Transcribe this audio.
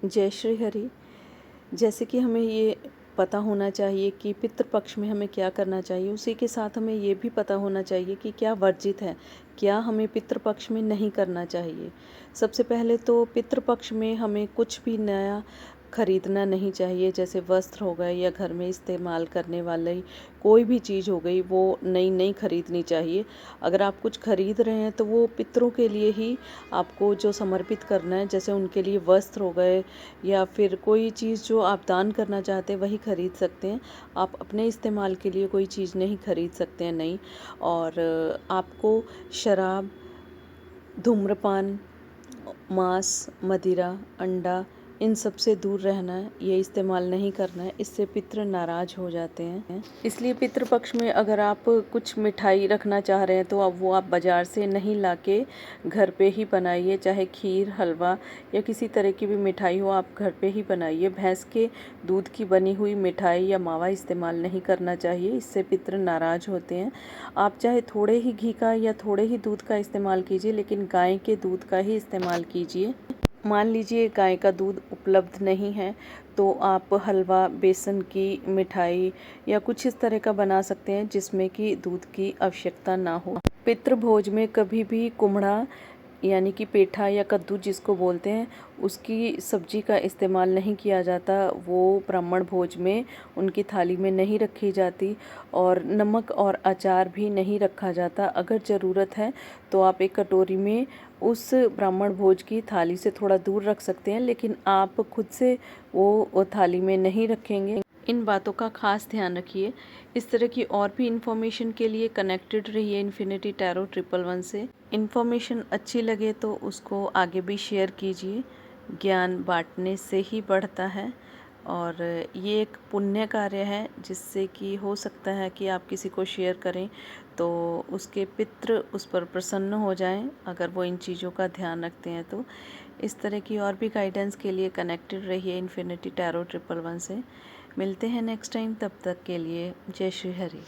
जय श्री हरि। जैसे कि हमें ये पता होना चाहिए कि पितृपक्ष में हमें क्या करना चाहिए, उसी के साथ हमें ये भी पता होना चाहिए कि क्या वर्जित है, क्या हमें पितृपक्ष में नहीं करना चाहिए। सबसे पहले तो पितृपक्ष में हमें कुछ भी नया खरीदना नहीं चाहिए, जैसे वस्त्र हो गए या घर में इस्तेमाल करने वाली कोई भी चीज़ हो गई, वो नई नई खरीदनी चाहिए। अगर आप कुछ खरीद रहे हैं तो वो पितरों के लिए ही आपको जो समर्पित करना है, जैसे उनके लिए वस्त्र हो गए या फिर कोई चीज़ जो आप दान करना चाहते हैं वही खरीद सकते हैं। आप अपने इस्तेमाल के लिए कोई चीज़ नहीं खरीद सकते हैं नई। और आपको शराब, धूम्रपान, मांस, मदिरा, अंडा इन सब से दूर रहना है, ये इस्तेमाल नहीं करना है, इससे पितृ नाराज़ हो जाते हैं। इसलिए पितृपक्ष में अगर आप कुछ मिठाई रखना चाह रहे हैं तो अब वो आप बाज़ार से नहीं लाके घर पे ही बनाइए, चाहे खीर, हलवा या किसी तरह की भी मिठाई हो, आप घर पे ही बनाइए। भैंस के दूध की बनी हुई मिठाई या मावा इस्तेमाल नहीं करना चाहिए, इससे पितृ नाराज़ होते हैं। आप चाहे थोड़े ही घी का या थोड़े ही दूध का इस्तेमाल कीजिए, लेकिन गाय के दूध का ही इस्तेमाल कीजिए। मान लीजिए गाय का दूध उपलब्ध नहीं है तो आप हलवा, बेसन की मिठाई या कुछ इस तरह का बना सकते हैं जिसमें कि दूध की आवश्यकता ना हो। पितृभोज में कभी भी कुम्हड़ा यानी कि पेठा या कद्दू जिसको बोलते हैं, उसकी सब्जी का इस्तेमाल नहीं किया जाता। वो ब्राह्मण भोज में उनकी थाली में नहीं रखी जाती और नमक और अचार भी नहीं रखा जाता। अगर ज़रूरत है तो आप एक कटोरी में उस ब्राह्मण भोज की थाली से थोड़ा दूर रख सकते हैं, लेकिन आप खुद से वो थाली में नहीं रखेंगे। इन बातों का खास ध्यान रखिए। इस तरह की और भी इन्फॉर्मेशन के लिए कनेक्टेड रहिए इन्फिनिटी टैरो 111 से। इन्फॉर्मेशन अच्छी लगे तो उसको आगे भी शेयर कीजिए। ज्ञान बांटने से ही बढ़ता है और ये एक पुण्य कार्य है, जिससे कि हो सकता है कि आप किसी को शेयर करें तो उसके पितृ उस पर प्रसन्न हो जाएं, अगर वो इन चीज़ों का ध्यान रखते हैं तो। इस तरह की और भी गाइडेंस के लिए कनेक्टेड रहिए इन्फिनिटी टैरो 111 से। मिलते हैं नेक्स्ट टाइम, तब तक के लिए जय श्री हरि।